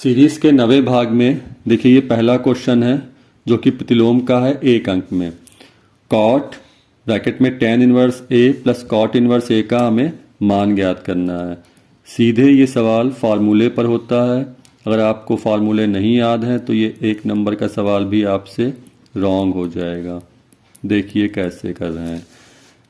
Series के 90वें भाग में देखिए ये पहला क्वेश्चन है जो कि प्रतिलोम का है 1 अंक में। कॉट ब्रैकेट में tan inverse a plus cot inverse a का हमें मान ज्ञात करना है। सीधे ये सवाल फार्मूले पर होता है। अगर आपको फार्मूले नहीं याद हैं तो ये 1 नंबर का सवाल भी आपसे रॉन्ग हो जाएगा। देखिए कैसे कर रहे हैं।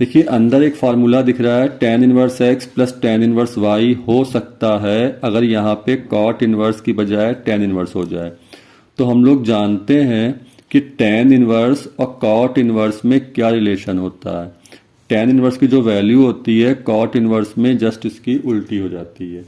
देखिए अंदर एक फार्मूला दिख रहा है tan inverse x plus tan inverse y हो सकता है अगर यहाँ पे cot इनवर्स की बजाय tan इनवर्स हो जाए। तो हम लोग जानते हैं कि tan इनवर्स और cot इनवर्स में क्या रिलेशन होता है। tan इनवर्स की जो वैल्यू होती है cot इनवर्स में जस्ट इसकी उल्टी हो जाती है।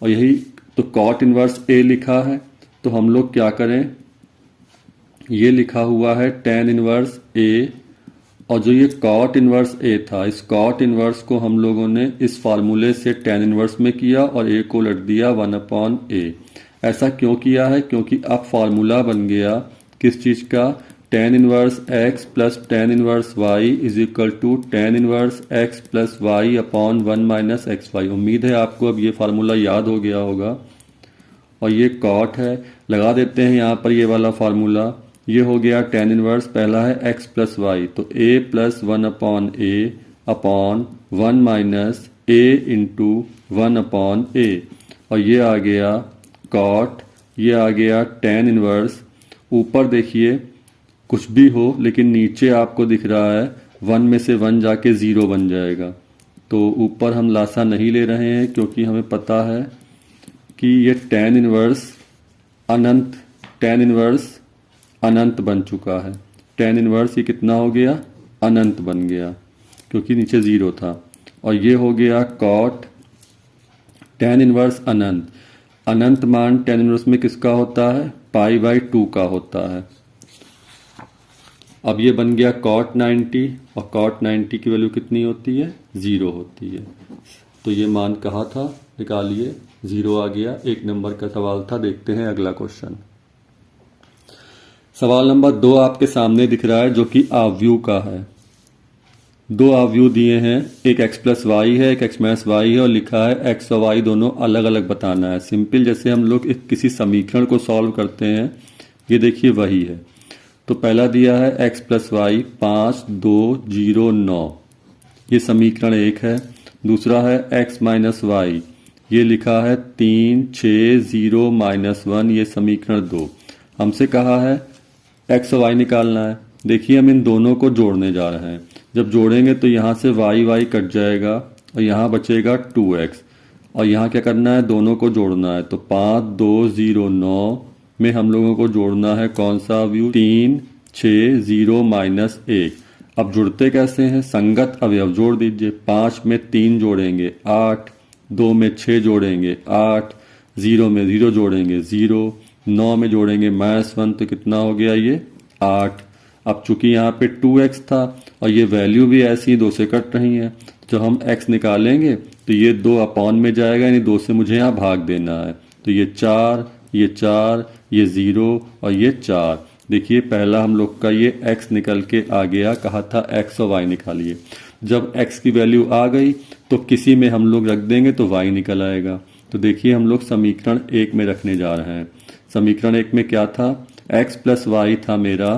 और यही तो cot इनवर्स a लिखा है तो हम लोग क्या करें, ये लिखा हुआ है tan इनवर्स a और जो ये cot इनवर्स a था इस cot इनवर्स को हम लोगों ने इस फार्मूले से tan इनवर्स में किया और a को लट दिया 1/a। ऐसा क्यों किया है? क्योंकि अब फार्मूला बन गया किस चीज़ का, tan inverse x plus tan inverse y is equal to tan inverse x plus y upon 1 minus x y. उम्मीद है आपको अब ये फार्मूला याद हो गया होगा। और ये cot है, लगा देते हैं यहाँ पर ये वाला फार्मूला। ये हो गया tan इनवर्स, पहला है x प्लस वाई तो a plus 1/a upon 1 minus a into 1/a। और ये आ गया cot, ये आ गया tan इनवर्स। ऊपर देखिए कुछ भी हो लेकिन नीचे आपको दिख रहा है 1 में से 1 जाके 0 बन जाएगा। तो ऊपर हम लासा नहीं ले रहे हैं क्योंकि हमें पता है कि ये tan इनवर्स अनंत बन चुका है। tan इनवर्स ये कितना हो गया, अनंत बन गया क्योंकि नीचे 0 था। और ये हो गया cot tan इनवर्स अनंत मान tan इनवर्स में किसका होता है, π/2 का होता है। अब ये बन गया cot 90 और cot 90 की वैल्यू कितनी होती है, 0 होती है। तो ये मान कहाँ था, निकालिए, 0 आ गया। 1 नंबर का सवाल था। देखते हैं अगला क्वेश्चन। सवाल नंबर 2 आपके सामने दिख रहा है जो कि आव्यूह का है। 2 आव्यूह दिए हैं, एक x प्लस वाई है, एक x माइनस वाई है और लिखा है x और y दोनों अलग अलग बताना है। सिंपल जैसे हम लोग किसी समीकरण को सॉल्व करते हैं, ये देखिए वही है। तो पहला दिया है x प्लस वाई 5, 2, 0, 9, ये समीकरण 1 है। दूसरा है x माइनस वाई, ये लिखा है 3, 6, 0, -1, ये समीकरण 2। हमसे कहा है x और y निकालना है। देखिए हम इन दोनों को जोड़ने जा रहे हैं। जब जोड़ेंगे तो यहाँ से y कट जाएगा और यहाँ बचेगा 2x और यहाँ क्या करना है, दोनों को जोड़ना है। तो 5, 2, 0, 9 में हम लोगों को जोड़ना है कौन सा अवयव, 3, 6, 0, -1। अब जुड़ते कैसे हैं, संगत अवयव जोड़ दीजिए। 5 में 3 जोड़ेंगे 8, 2 में 6 जोड़ेंगे 8, 0 में 0 जोड़ेंगे 0, 9 में जोड़ेंगे -1 तो कितना हो गया ये 8। अब चूंकि यहाँ पे 2x था और ये वैल्यू भी ऐसी 2 से कट रही है, तो हम x निकालेंगे तो ये 2 अपॉन में जाएगा, यानी 2 से मुझे यहाँ भाग देना है। तो ये 4, ये 4, ये 0 और ये 4। देखिए पहला हम लोग का ये x निकल के आ गया, कहा था x और y निकालिए। जब x की वैल्यू आ गई तो किसी में हम लोग रख देंगे तो y निकल आएगा। तो देखिए हम लोग समीकरण 1 में रखने जा रहे हैं। समीकरण 1 में क्या था, x प्लस वाई था मेरा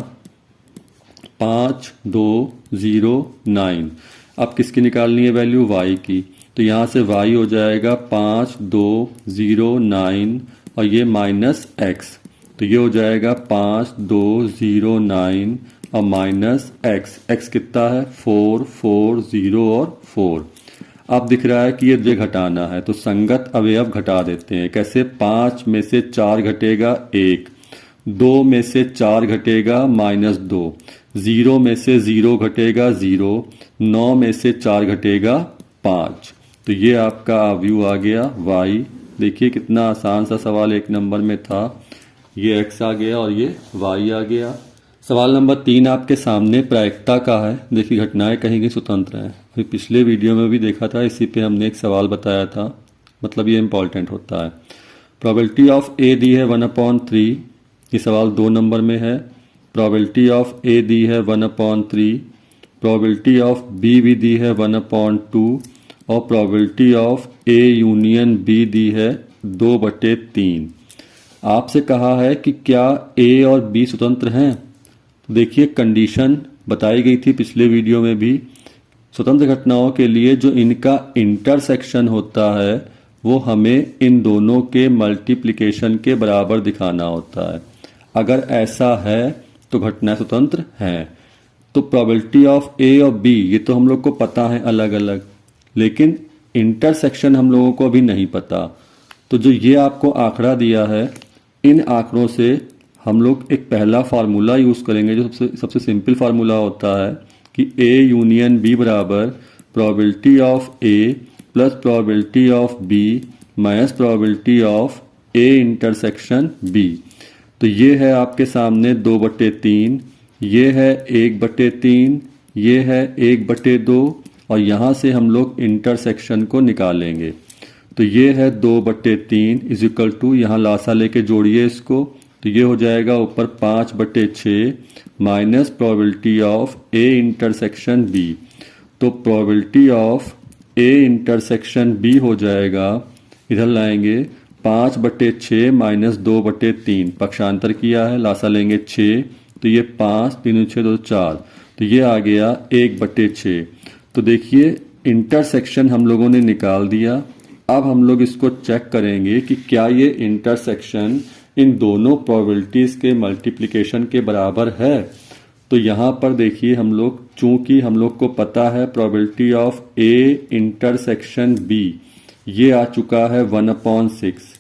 5, 2, 0, 9। अब किसकी निकालनी है वैल्यू, y की। तो यहाँ से y हो जाएगा 5, 2, 0, 9 और ये -x। तो ये हो जाएगा 5, 2, 0, 9 और -x कितना है 4, 4, 0 और 4। अब दिख रहा है कि ये जो घटाना है तो संगत अवयव घटा देते हैं। कैसे, 5 में से 4 घटेगा 1, 2 में से 4 घटेगा -2, 0 में से 0 घटेगा 0, 9 में से 4 घटेगा 5। तो ये आपका अवयव आ गया y। देखिए कितना आसान सा सवाल 1 नंबर में था। ये x आ गया और ये y आ गया। सवाल नंबर 3 आपके सामने प्रायिकता का है। देखिए घटनाएं कहीं की स्वतंत्र हैं। अभी पिछले वीडियो में भी देखा था, इसी पे हमने एक सवाल बताया था, मतलब ये इम्पॉर्टेंट होता है। प्रोबेबिलिटी ऑफ a दी है 1/3, ये सवाल 2 नंबर में है। प्रोबेबिलिटी ऑफ a दी है 1/3, प्रोबेबिलिटी ऑफ b भी दी है 1/2 और probability of a union b दी है 2/3। आपसे कहा है कि क्या ए और बी स्वतंत्र हैं। तो देखिए कंडीशन बताई गई थी पिछले वीडियो में भी, स्वतंत्र घटनाओं के लिए जो इनका इंटरसेक्शन होता है वो हमें इन दोनों के मल्टीप्लिकेशन के बराबर दिखाना होता है। अगर ऐसा है तो घटनाएं स्वतंत्र हैं। तो प्रोबेबिलिटी ऑफ ए और बी ये तो हम लोग को पता है अलग अलग, लेकिन इंटरसेक्शन हम लोगों को अभी नहीं पता। तो जो ये आपको आंकड़ा दिया है, इन आंकड़ों से हम लोग एक पहला फार्मूला यूज़ करेंगे जो सबसे सिंपल फार्मूला होता है कि ए यूनियन बी बराबर probability of A plus probability of B minus probability of A intersection B. तो ये है आपके सामने 2/3, ये है 1/3, ये है 1/2 और यहाँ से हम लोग इंटरसेक्शन को निकालेंगे। तो ये है 2/3 इज इक्वल टू, यहाँ लासा लेके जोड़िए इसको, तो ये हो जाएगा ऊपर 5/6 minus probability of A intersection B. तो probability of A intersection B हो जाएगा, इधर लाएंगे 5/6 माइनस 2/3, पक्षांतर किया है, लासा लेंगे 6, तो ये 5, 3 6 2 4, तो ये आ गया 1/6। तो देखिए इंटरसेक्शन हम लोगों ने निकाल दिया। अब हम लोग इसको चेक करेंगे कि क्या ये इंटरसेक्शन इन दोनों प्रोबेबिलिटीज़ के मल्टीप्लिकेशन के बराबर है। तो यहाँ पर देखिए हम लोग, चूंकि हम लोग को पता है probability of A intersection B ये आ चुका है 1/6,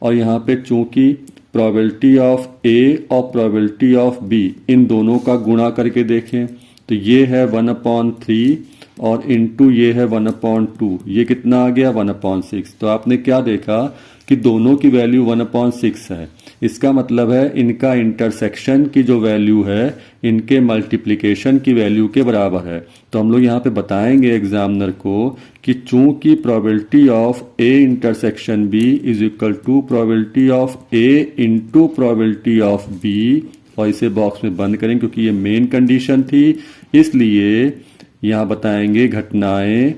और यहाँ पे चूंकि प्रोबेबिलिटी ऑफ ए और प्रोबेबिलिटी ऑफ बी इन दोनों का गुणा करके देखें तो ये है 1/3 और इनटू ये है 1/2, ये कितना आ गया 1/6। तो आपने क्या देखा कि दोनों की वैल्यू 1/6 है। इसका मतलब है इनका इंटरसेक्शन की जो वैल्यू है इनके मल्टीप्लिकेशन की वैल्यू के बराबर है। तो हम लोग यहाँ पे बताएंगे एग्जामिनर को कि चूंकि probability of A intersection B is equal to probability of A into probability of B, और इसे बॉक्स में बंद करें क्योंकि ये मेन कंडीशन थी, इसलिए यहाँ बताएंगे घटनाएं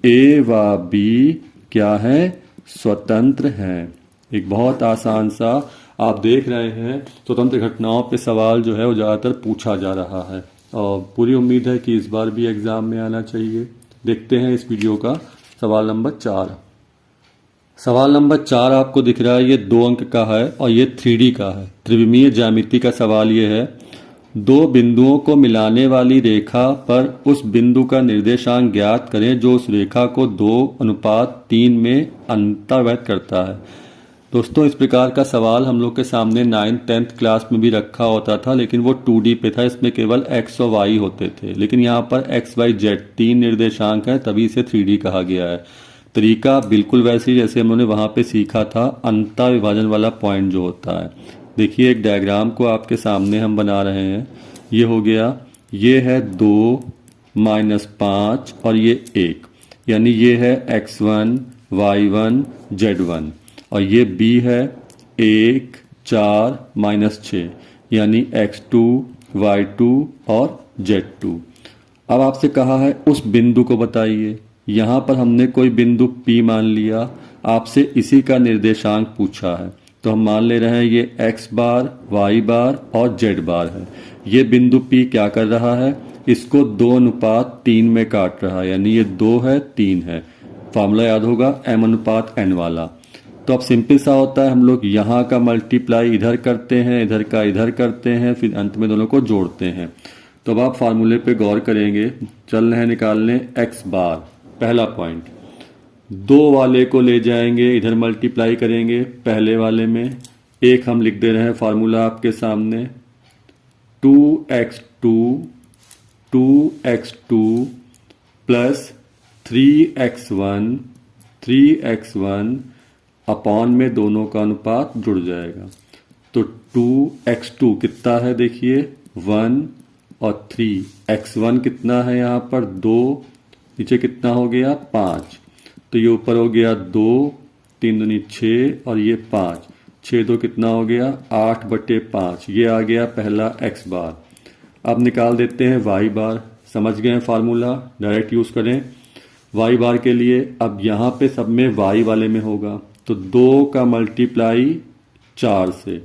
ए व बी क्या है, स्वतंत्र हैं। एक बहुत आसान सा, आप देख रहे हैं स्वतंत्र घटनाओं पे सवाल जो है वो ज़्यादातर पूछा जा रहा है और पूरी उम्मीद है कि इस बार भी एग्ज़ाम में आना चाहिए। देखते हैं इस वीडियो का सवाल नंबर 4। सवाल नंबर 4 आपको दिख रहा है, ये 2 अंक का है और ये 3D का है, त्रिविमीय ज्यामिति का सवाल ये है। 2 बिंदुओं को मिलाने वाली रेखा पर उस बिंदु का निर्देशांक ज्ञात करें जो उस रेखा को 2:3 में अंतर्वैध करता है। दोस्तों इस प्रकार का सवाल हम लोग के सामने 9th 10th क्लास में भी रखा होता था, लेकिन वो 2D पे था, इसमें केवल x और y होते थे। लेकिन यहाँ पर x y z 3 निर्देशांक है, तभी इसे 3D कहा गया है। तरीका बिल्कुल वैसे ही जैसे हमने वहाँ पे सीखा था, अंतर विभाजन वाला पॉइंट जो होता है। देखिए एक डायग्राम को आपके सामने हम बना रहे हैं, ये हो गया, ये है 2 -5 और ये 1, यानी ये है x1 y1 z1, और ये b है 1 4 -6 यानी x2 y2 और z2। अब आपसे कहा है उस बिंदु को बताइए। यहाँ पर हमने कोई बिंदु P मान लिया, आपसे इसी का निर्देशांक पूछा है, तो हम मान ले रहे हैं ये x बार y बार और z बार है। ये बिंदु P क्या कर रहा है, इसको 2:3 में काट रहा है, यानी ये 2 है 3 है। फार्मूला याद होगा m/n वाला। तो अब सिंपल सा होता है, हम लोग यहाँ का मल्टीप्लाई इधर करते हैं, इधर का इधर करते हैं, फिर अंत में दोनों को जोड़ते हैं। तो अब आप फार्मूले पे गौर करेंगे, चल रहे हैं निकालने x बार। पहला पॉइंट, 2 वाले को ले जाएंगे इधर मल्टीप्लाई करेंगे पहले वाले में, एक हम लिख दे रहे हैं फार्मूला आपके सामने, 2x2 प्लस 3x1 अपॉन में दोनों का अनुपात जुड़ जाएगा। तो 2x2 कितना है देखिए 1 और 3, x1 कितना है यहाँ पर 2, नीचे कितना हो गया 5, तो ये ऊपर हो गया 2, 3 दूनी 6 और ये 5, 6 2 कितना हो गया 8/5, ये आ गया पहला x बार। अब निकाल देते हैं y बार, समझ गए हैं फार्मूला, डायरेक्ट यूज़ करें y बार के लिए। अब यहाँ पे सब में y वाले में होगा, तो 2 का मल्टीप्लाई 4 से,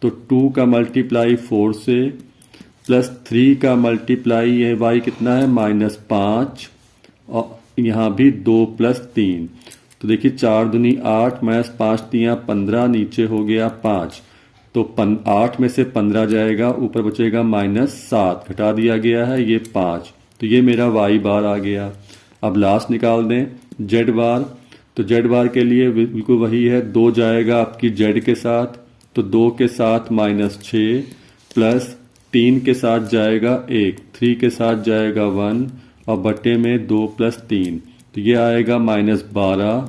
तो 2 का मल्टीप्लाई 4 से प्लस 3 का मल्टीप्लाई ये y कितना है -5, और यहाँ भी 2 प्लस 3, तो देखिए 4 दूनी 8 माइनस 5 तियाँ 15, नीचे हो गया 5, तो 8 में से 15 जाएगा, ऊपर बचेगा -7, घटा दिया गया है ये 5, तो ये मेरा y बार आ गया। अब लास्ट निकाल दें z बार, तो z बार के लिए बिल्कुल वही है, 2 जाएगा आपकी z के साथ, तो 2 के साथ -6 प्लस 3 के साथ जाएगा 1, 3 के साथ जाएगा 1 और बटे में 2 प्लस 3, तो ये आएगा -12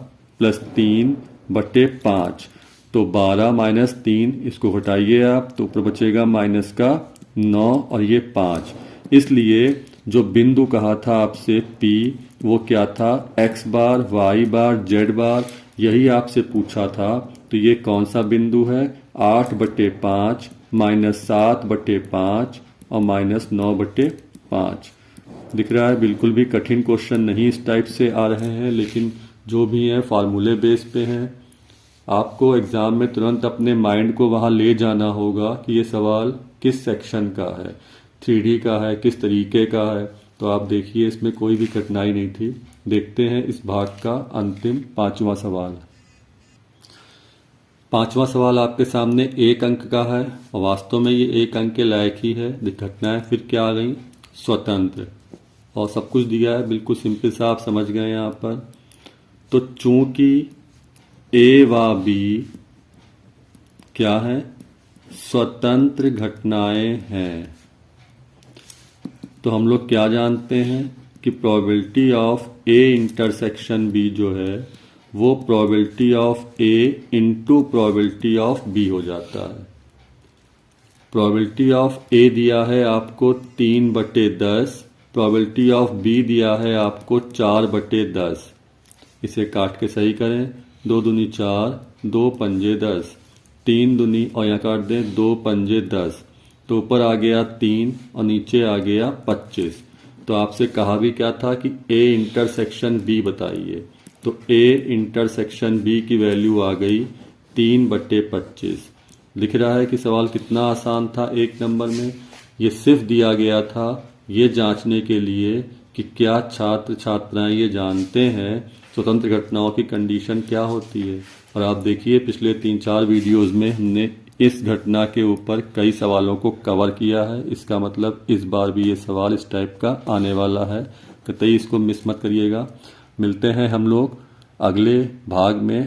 प्लस 3 बटे 5, तो 12 माइनस 3, इसको घटाइए आप, तो ऊपर बचेगा माइनस का 9 और ये 5। इसलिए जो बिंदु कहा था आपसे P, वो क्या था, x बार, y बार, z बार, यही आपसे पूछा था। तो ये कौन सा बिंदु है, 8/5 -7/5 और -9/5। दिख रहा है, बिल्कुल भी कठिन क्वेश्चन नहीं इस टाइप से आ रहे हैं, लेकिन जो भी हैं फार्मूले बेस पे हैं। आपको एग्ज़ाम में तुरंत अपने माइंड को वहाँ ले जाना होगा कि ये सवाल किस सेक्शन का है, 3D का है, किस तरीके का है। तो आप देखिए, इसमें कोई भी कठिनाई नहीं थी। देखते हैं इस भाग का अंतिम 5वां सवाल। 5वां सवाल आपके सामने 1 अंक का है और वास्तव में ये 1 अंक के लायक ही है। घटनाएं फिर क्या आ गई, स्वतंत्र, और सब कुछ दिया है, बिल्कुल सिंपल सा आप समझ गए यहाँ पर। तो चूंकि ए व बी क्या है, स्वतंत्र घटनाएं हैं, तो हम लोग क्या जानते हैं कि probability of A intersection B जो है वो probability of A into probability of B हो जाता है। प्रोबेबिलिटी ऑफ ए दिया है आपको 3/10, प्रोबेबिलिटी ऑफ बी दिया है आपको 4/10। इसे काट के सही करें, 2 दूनी 4, 2 पंजे 10, 3 दूनी और यहाँ काट दें 2 पंजे 10, तो ऊपर आ गया 3 और नीचे आ गया 25। तो आपसे कहा भी क्या था कि ए इंटरसेक्शन बी बताइए, तो ए इंटरसेक्शन बी की वैल्यू आ गई 3/25। लिख रहा है कि सवाल कितना आसान था 1 नंबर में। ये सिर्फ दिया गया था ये जांचने के लिए कि क्या छात्र छात्राएं ये जानते हैं स्वतंत्र घटनाओं की कंडीशन क्या होती है। और आप देखिए, पिछले 3-4 वीडियोस में हमने इस घटना के ऊपर कई सवालों को कवर किया है। इसका मतलब इस बार भी ये सवाल इस टाइप का आने वाला है, कतई इसको मिस मत करिएगा। मिलते हैं हम लोग अगले भाग में